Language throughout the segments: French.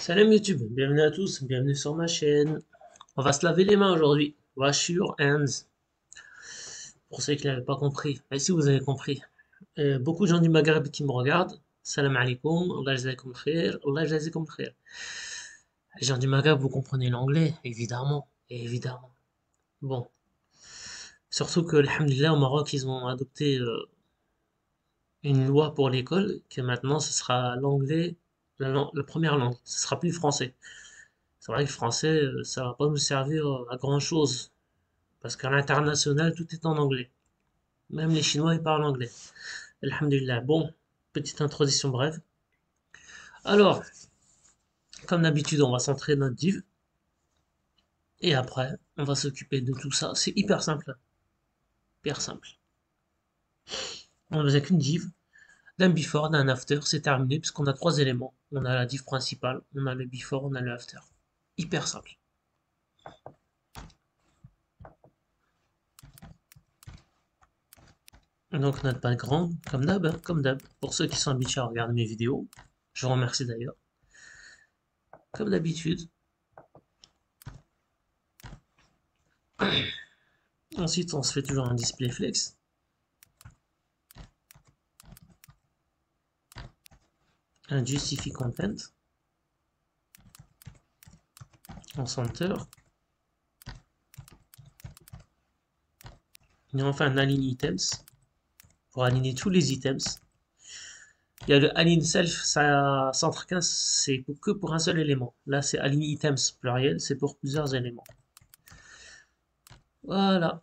Salam YouTube, bienvenue à tous, bienvenue sur ma chaîne. On va se laver les mains aujourd'hui. Wash your hands. Pour ceux qui n'avaient pas compris. Et si vous avez compris. Beaucoup de gens du Maghreb qui me regardent. Salam alaikum, Allah jazakum khair, Allah jazakum khair. Les gens du Maghreb, vous comprenez l'anglais, évidemment. Évidemment. Bon. Surtout que, alhamdulillah, au Maroc, ils ont adopté une loi pour l'école, que maintenant ce sera l'anglais, la première langue. Ce sera plus le français. C'est vrai que le français, ça va pas nous servir à grand chose. Parce qu'à l'international, tout est en anglais. Même les Chinois, ils parlent anglais. Alhamdulillah. Bon, petite introduction brève. Alors, comme d'habitude, on va centrer notre div. Et après, on va s'occuper de tout ça. C'est hyper simple. Hyper simple. On n'a besoin qu'une div, d'un before, d'un after. C'est terminé puisqu'on a trois éléments. On a la div principale, on a le before, on a le after. Hyper simple. Donc notre background, comme d'hab, hein, comme d'hab. Pour ceux qui sont habitués à regarder mes vidéos, je vous remercie d'ailleurs. Comme d'habitude. Ensuite, on se fait toujours un display flex. Un justify content. En center. Et enfin un align items. Pour aligner tous les items. Il y a le align self, ça centre 15, c'est que pour un seul élément. Là, c'est align items pluriel, c'est pour plusieurs éléments. Voilà.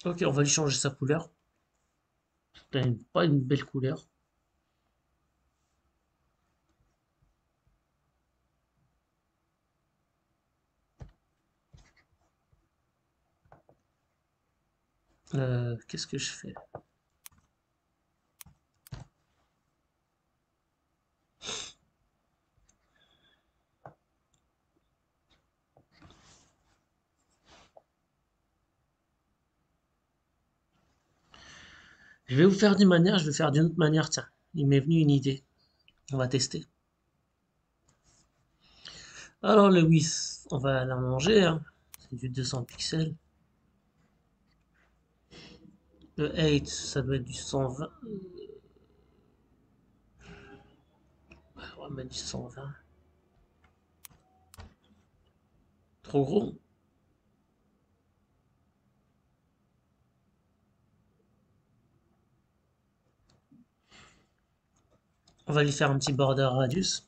Ok, on va lui changer sa couleur. Pas une belle couleur. Qu'est-ce que je fais? Je vais vous faire d'une manière, je vais faire d'une autre manière. Tiens, il m'est venu une idée. On va tester. Alors le width, on va la manger, hein. C'est du 200 pixels. Le 8, ça doit être du 120. On va mettre du 120. Trop gros. On va lui faire un petit border radius.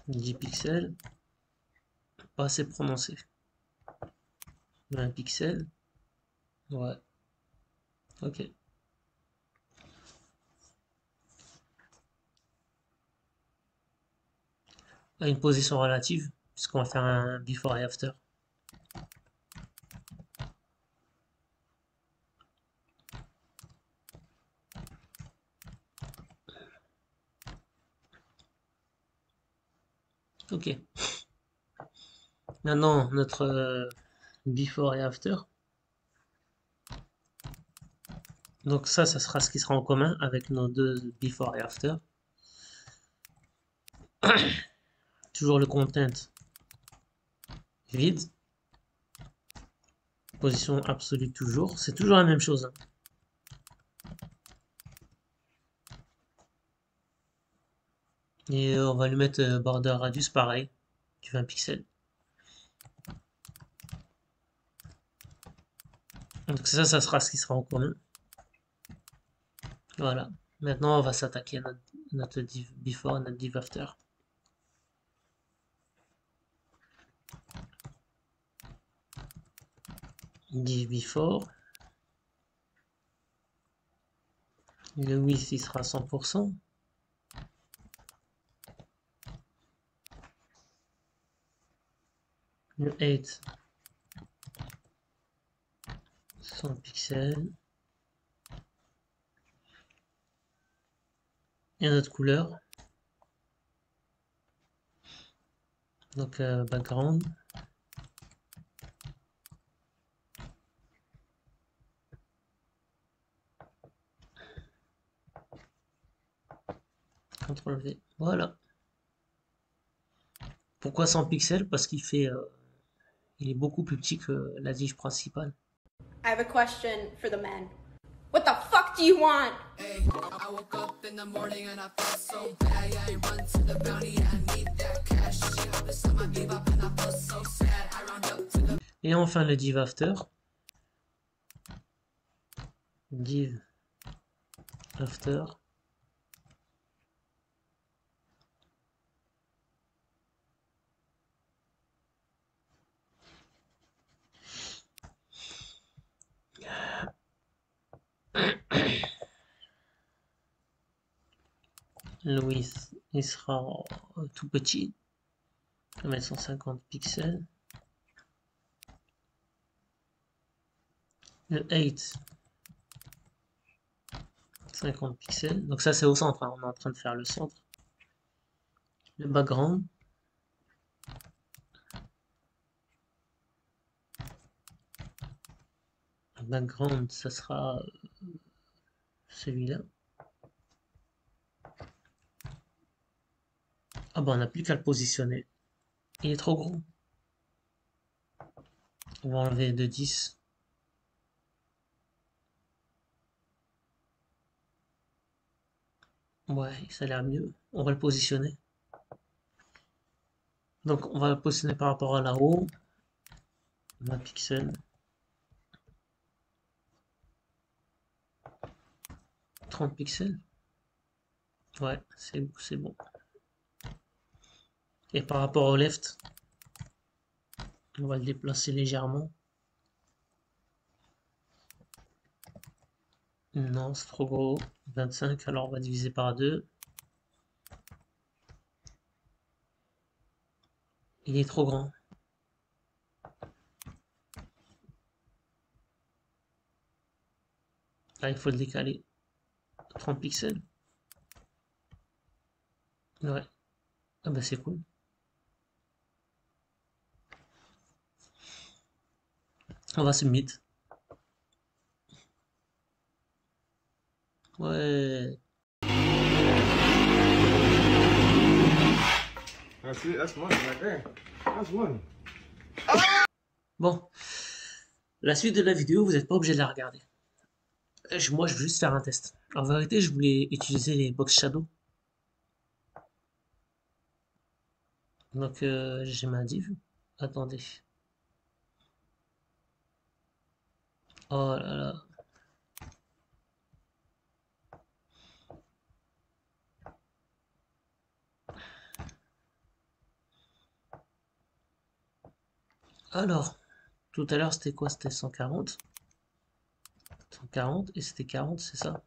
10 pixels. Pas assez prononcé. 20 pixels. Ouais. Ok. Là, une position relative, puisqu'on va faire un before et after. Ok. Maintenant, notre before et after. Donc ça sera ce qui sera en commun avec nos deux before et after. Toujours le content vide. Position absolue toujours. C'est toujours la même chose, hein. Et on va lui mettre border radius pareil, du 20 pixels. Donc ça sera ce qui sera en commun. Voilà. Maintenant, on va s'attaquer à notre div before, notre div after. Div before. Le width, il sera 100%. Le 8, 100 pixels. Et notre couleur. Donc, background. CTRL V. Voilà. Pourquoi 100 pixels? Parce qu'il fait, il est beaucoup plus petit que la tige principale. I have a question for the men. What the fuck do you want? I woke up in the morning and I felt so bad. Yeah, I run to the bounty, I need that cash. She hopped on my bebop and I feel so sad. I round up to the Et enfin le div after. Div after. Le width, il sera tout petit. On va mettre 150 pixels. Le height, 50 pixels. Donc ça c'est au centre, hein. On est en train de faire le centre. Le background. Le background, ça sera celui-là. Ah bah on n'a plus qu'à le positionner. Il est trop gros. On va enlever de 10. Ouais, ça a l'air mieux. On va le positionner. Donc on va le positionner par rapport à là-haut. 20 pixels. 30 pixels. Ouais, c'est bon. Et par rapport au left, on va le déplacer légèrement. Non, c'est trop gros. 25, alors on va diviser par 2. Il est trop grand. Là, il faut le décaler. 30 pixels. Ouais. Ah bah c'est cool. On va submit. Ouais. That's it. That's money right there. That's money. Bon. La suite de la vidéo, vous n'êtes pas obligé de la regarder. Moi, je veux juste faire un test. En vérité, je voulais utiliser les box shadow. Donc, j'ai ma div. Attendez. Oh là là. Alors, tout à l'heure, c'était quoi? C'était 140. 140 et c'était 40, c'est ça?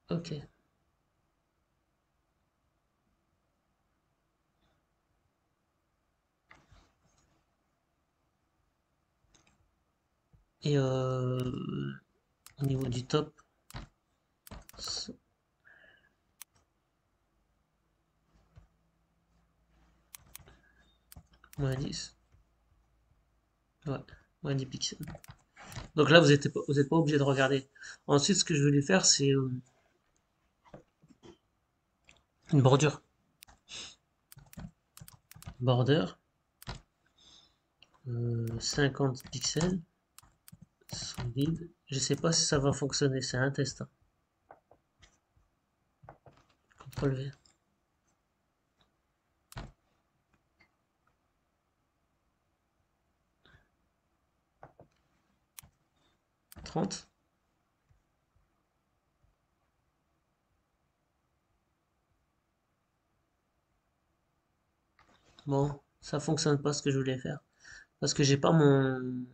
Ok. Et au niveau du top, moins 10. Ouais, moins 10 pixels. Donc là, vous êtes pas obligé de regarder. Ensuite, ce que je vais lui faire, c'est une bordure. Border. 50 pixels. Solide. Je sais pas si ça va fonctionner, c'est un test. Hein. CTRL V. 30. Bon, ça fonctionne pas ce que je voulais faire. Parce que j'ai pas mon...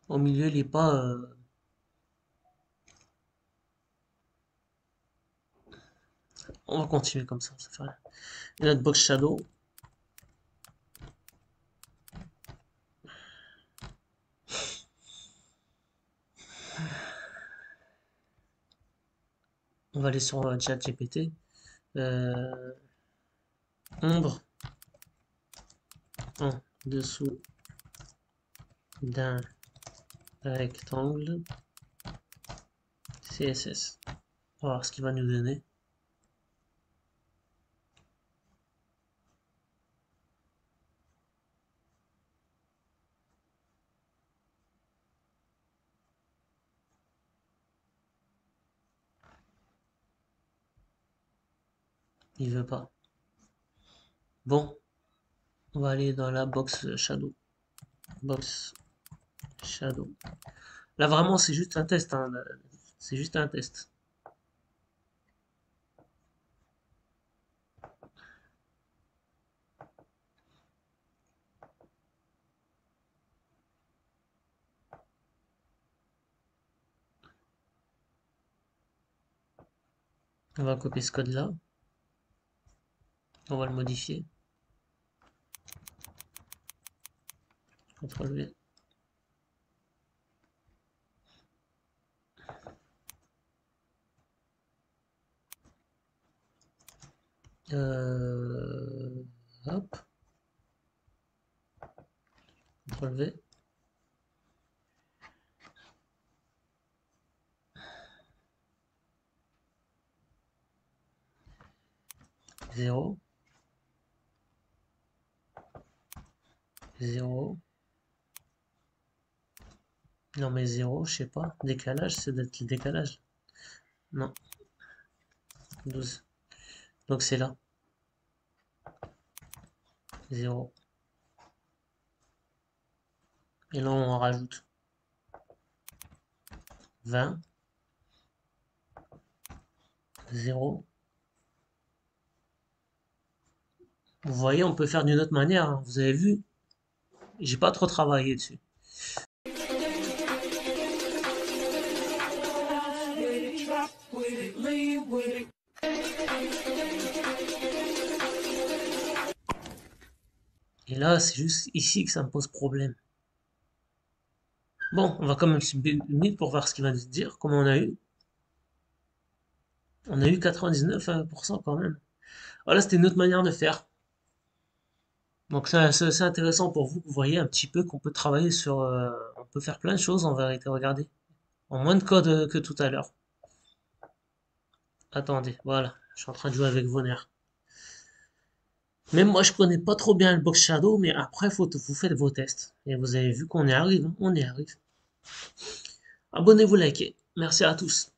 Au milieu, il est pas... On va continuer comme ça fait rien. Et notre box shadow. On va aller sur ChatGPT. Ombre. dessous d'un rectangle CSS. On va voir ce qu'il va nous donner. Il veut pas. Bon, on va aller dans la box shadow. Box shadow. Là vraiment c'est juste un test, hein. C'est juste un test. On va copier ce code là. On va le modifier. CTRL V. Hop. CTRL V. 0. 0. Non mais 0, je sais pas. Décalage, c'est d'être le décalage. Non. 12. Donc c'est là. 0. Et là on rajoute 20. 0. Vous voyez, on peut faire d'une autre manière, hein. Vous avez vu, j'ai pas trop travaillé dessus. Et là, c'est juste ici que ça me pose problème. Bon, on va quand même subir une minute pour voir ce qu'il va nous dire, comment on a eu. On a eu 99% quand même. Voilà, c'était une autre manière de faire. Donc c'est intéressant pour vous, vous voyez un petit peu qu'on peut travailler sur... on peut faire plein de choses en vérité, regardez. En moins de code que tout à l'heure. Attendez, voilà, je suis en train de jouer avec vos nerfs. Même moi, je connais pas trop bien le box shadow, mais après, vous faites vos tests. Et vous avez vu qu'on y arrive, hein, on y arrive. Abonnez-vous, likez. Merci à tous.